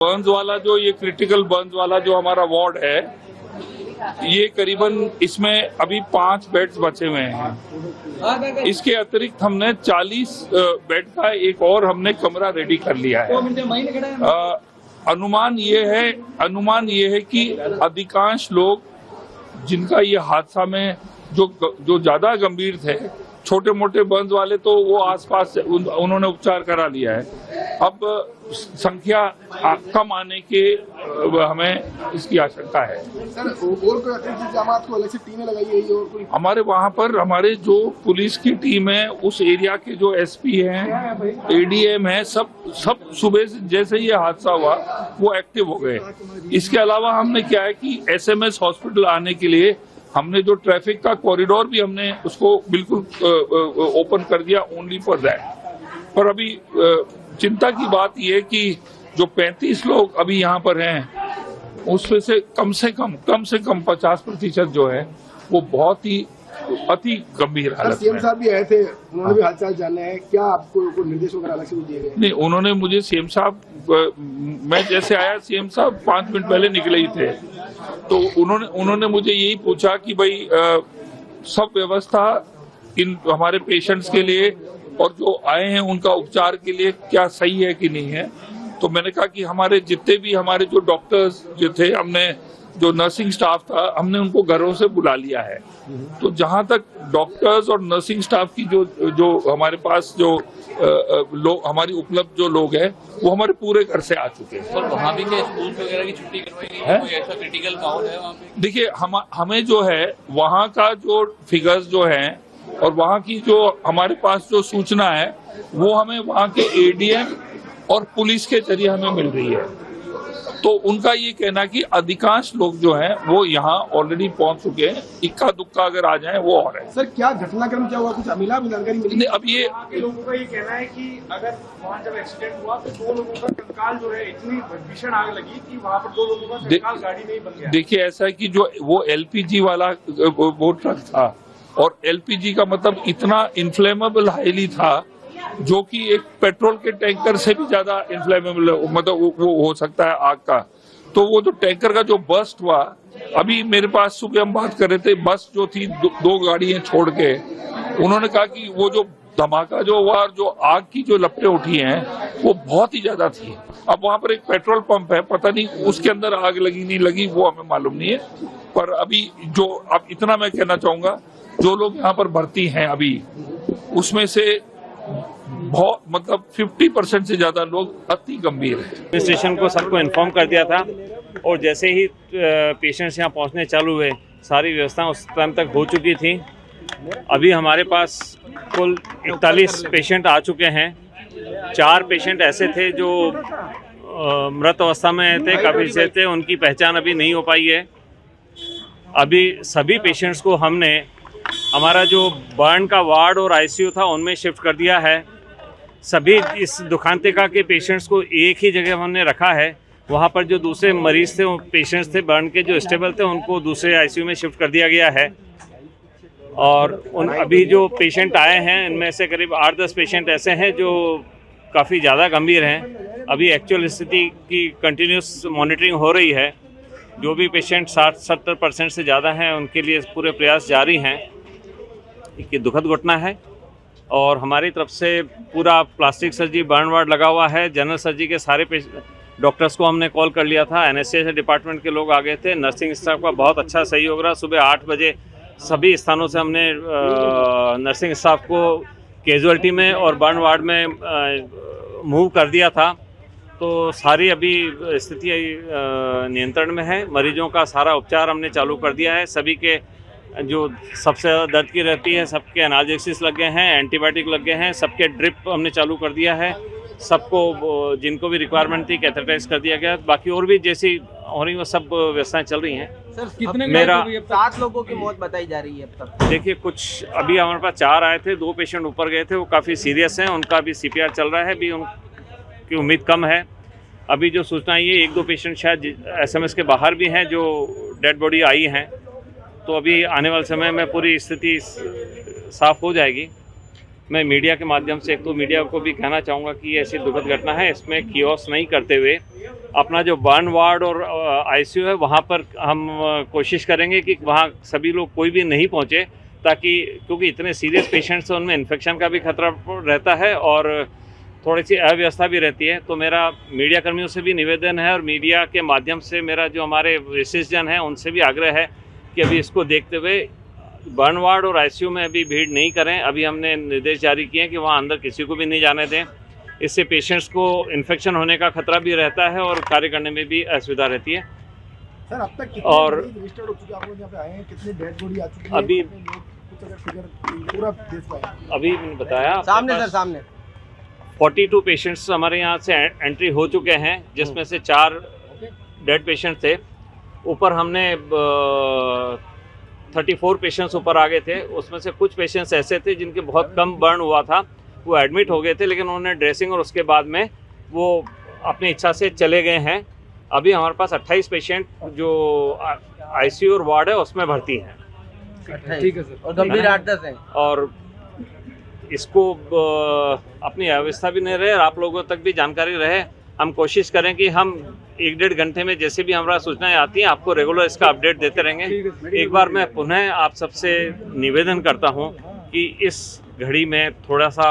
Burns वाला जो ये क्रिटिकल बर्न्स वाला जो हमारा वार्ड है, ये करीबन इसमें अभी 5 बेड्स बचे हुए हैं। इसके अतिरिक्त हमने 40 बेड का एक और हमने कमरा रेडी कर लिया है। अनुमान ये है कि अधिकांश लोग जिनका ये हादसा में जो ज्यादा गंभीर थे, छोटे मोटे बर्न्स वाले तो वो आसपास उन्होंने उपचार करा लिया है। अब संख्या कम आने के हमें इसकी आशंका है। सर, और कोई अतिरिक्त जमात को अलग से टीमें लगाई गई है? और कोई हमारे वहाँ पर हमारे जो पुलिस की टीम है, उस एरिया के जो एसपी हैं, एडीएम है, सब सुबह से जैसे ये हादसा हुआ वो एक्टिव हो गए। इसके अलावा हमने क्या है कि एसएमएस हॉस्पिटल आने के लिए हमने जो ट्रैफिक का कॉरिडोर भी हमने उसको बिल्कुल ओपन कर दिया, ओनली फॉर दैट। पर अभी चिंता की बात यह है कि जो 35 लोग अभी यहाँ पर हैं, उसमें से कम से कम 50% जो है वो बहुत ही अति गंभीर हालत में। सीएम साहब भी आए थे, उन्होंने भी हालचाल जाने हैं, क्या आपको कोई निर्देश वगैरह अलग से दिए गए? नहीं, उन्होंने मुझे सीएम साहब, मैं जैसे आया सीएम साहब 5 मिनट पहले निकले ही थे, तो उन्होंने मुझे यही पूछा कि भाई सब व्यवस्था इन हमारे पेशेंट्स के लिए और जो आए हैं उनका उपचार के लिए क्या सही है कि नहीं है। तो मैंने कहा कि हमारे जितने भी हमारे जो डॉक्टर्स जो थे, हमने जो नर्सिंग स्टाफ था, हमने उनको घरों से बुला लिया है। तो जहां तक डॉक्टर्स और नर्सिंग स्टाफ की जो हमारे पास जो लोग हमारी उपलब्ध जो लोग हैं, वो हमारे पूरे घर से आ चुके हैं। सर, वहाँ भी क्या स्कूल वगैरह की छुट्टी करवाई गई है? कोई ऐसा क्रिटिकल माहौल है वहाँ पे? देखिए, हमें जो है वहाँ का जो फिगर्स जो हैं और वहाँ की जो हमारे पास जो सूचना है, वो हमें वहाँ के एडीएम और पुलिस के जरिए हमें मिल रही है। तो उनका ये कहना कि अधिकांश लोग जो हैं वो यहाँ ऑलरेडी पहुंच चुके हैं, इक्का दुक्का अगर आ जाए वो और है। सर, क्या घटनाक्रम क्या हुआ, कुछ जानकारी मिली? नहीं, अब ये लोगों का ये कहना है कि अगर वहाँ जब एक्सीडेंट हुआ तो 2 लोगों का कंकाल जो है, इतनी भीषण आग लगी कि वहाँ पर 2 लोगों का कंकाल गाड़ी में ही बन गया। देखिए, ऐसा है कि जो वो एलपीजी वाला वो ट्रक था, और एलपीजी का मतलब इतना इन्फ्लेमेबल हाईली था जो कि एक पेट्रोल के टैंकर से भी ज्यादा इन्फ्लेमेबल मतलब वो हो सकता है आग का। तो वो जो टैंकर का जो बस्ट हुआ, अभी मेरे पास सुबह हम बात कर रहे थे, बस जो थी 2 गाड़ियां छोड़ के, उन्होंने कहा कि वो जो धमाका जो हुआ और जो आग की जो लपटें उठी हैं वो बहुत ही ज्यादा थी। अब वहां पर एक पेट्रोल पंप है, पता नहीं उसके अंदर आग लगी नहीं लगी वो हमें मालूम नहीं है। पर अभी जो अब इतना मैं कहना चाहूंगा, जो लोग यहाँ पर भर्ती हैं अभी, उसमें से बहुत मतलब 50% से ज्यादा लोग अति गंभीर हैं। एडमिनिस्ट्रेशन को सबको इन्फॉर्म कर दिया था, और जैसे ही पेशेंट्स यहाँ पहुँचने चालू हुए, सारी व्यवस्था उस टाइम तक हो चुकी थी। अभी हमारे पास कुल 41 पेशेंट आ चुके हैं। 4 पेशेंट ऐसे थे जो मृत अवस्था में थे, काफ़ी से थे, उनकी पहचान अभी नहीं हो पाई है। अभी सभी पेशेंट्स को हमने हमारा जो बर्न का वार्ड और आईसीयू था उनमें शिफ्ट कर दिया है। सभी इस दुखांतिका के पेशेंट्स को एक ही जगह हमने रखा है। वहाँ पर जो दूसरे मरीज़ थे, पेशेंट्स थे बर्न के जो स्टेबल थे, उनको दूसरे आईसीयू में शिफ्ट कर दिया गया है। और अभी जो पेशेंट आए हैं, इनमें से करीब 8-10 पेशेंट ऐसे हैं जो काफ़ी ज़्यादा गंभीर हैं। अभी एक्चुअल स्थिति की कंटिन्यूस मॉनिटरिंग हो रही है। जो भी पेशेंट 60-70% से ज़्यादा हैं, उनके लिए पूरे प्रयास जारी हैं। एक दुखद घटना है, और हमारी तरफ से पूरा प्लास्टिक सर्जरी बर्न वार्ड लगा हुआ है। जनरल सर्जरी के सारे डॉक्टर्स को हमने कॉल कर लिया था। एनएससीएस डिपार्टमेंट के लोग आ गए थे। नर्सिंग स्टाफ का बहुत अच्छा सहयोग रहा। सुबह 8 बजे सभी स्थानों से हमने नर्सिंग स्टाफ को कैजुअल्टी में और बर्न वार्ड में मूव कर दिया था। तो सारी अभी स्थिति नियंत्रण में है। मरीजों का सारा उपचार हमने चालू कर दिया है। सभी के जो सबसे ज़्यादा दर्द की रहती है, सबके एनाल्जेसिस लग गए हैं, एंटीबायोटिक लग गए हैं, सबके ड्रिप हमने चालू कर दिया है। सबको जिनको भी रिक्वायरमेंट थी कैथेटराइज कर दिया गया। बाकी और भी जैसी हो रही वो सब व्यवस्थाएं चल रही हैं। सर, कितने मेरा 7 लोगों की मौत बताई जा रही है अब तक। देखिए, कुछ अभी हमारे पास 4 आए थे, 2 पेशेंट ऊपर गए थे, वो काफ़ी सीरियस हैं, उनका अभी CPR चल रहा है। अभी उनकी उम्मीद कम है। अभी जो सूचना ये 1-2 पेशेंट शायद SMS के बाहर भी हैं जो डेड बॉडी आई हैं। तो अभी आने वाले समय में पूरी स्थिति साफ हो जाएगी। मैं मीडिया के माध्यम से एक तो मीडिया को भी कहना चाहूँगा कि ये ऐसी दुखद घटना है, इसमें कियोस नहीं करते हुए अपना जो बर्न वार्ड और आईसीयू है वहाँ पर हम कोशिश करेंगे कि वहाँ सभी लोग कोई भी नहीं पहुँचे, ताकि क्योंकि इतने सीरियस पेशेंट्स हैं उनमें इन्फेक्शन का भी खतरा रहता है और थोड़ी सी अव्यवस्था भी रहती है। तो मेरा मीडिया कर्मियों से भी निवेदन है और मीडिया के माध्यम से मेरा जो हमारे विशेषजन हैं उनसे भी आग्रह है कि अभी इसको देखते हुए बर्न वार्ड और आईसीयू में अभी भीड़ नहीं करें। अभी हमने निर्देश जारी किए हैं कि वहाँ अंदर किसी को भी नहीं जाने दें, इससे पेशेंट्स को इन्फेक्शन होने का खतरा भी रहता है और कार्य करने में भी असुविधा रहती है। सर अब तक और रजिस्टर्ड हो चुके हैं, आप लोग यहाँ पे आए हैं, कितनी डेड बॉडी आ चुकी है अभी कुछ अगर फिगर पूरा देख पाए? अभी मैंने बताया सामने सर सामने 42 पेशेंट्स हमारे यहाँ से एंट्री हो चुके हैं, जिसमें से 4 डेड पेशेंट थे। ऊपर हमने 34 पेशेंट्स ऊपर आ गए थे, उसमें से कुछ पेशेंट्स ऐसे थे जिनके बहुत कम बर्न हुआ था, वो एडमिट हो गए थे, लेकिन उन्होंने ड्रेसिंग और उसके बाद में वो अपनी इच्छा से चले गए हैं। अभी हमारे पास 28 पेशेंट जो आईसीयू और वार्ड है उसमें भर्ती हैं। ठीक है सर। और गंभीर 8-10 हैं। और इसको अपनी अव्यवस्था भी नहीं रहे और आप लोगों तक भी जानकारी रहे। हम कोशिश करें कि हम 1-1.5 घंटे में जैसे भी हमारा सूचनाएं आती हैं आपको रेगुलर इसका अपडेट देते रहेंगे। एक बार मैं पुनः आप सबसे निवेदन करता हूं कि इस घड़ी में थोड़ा सा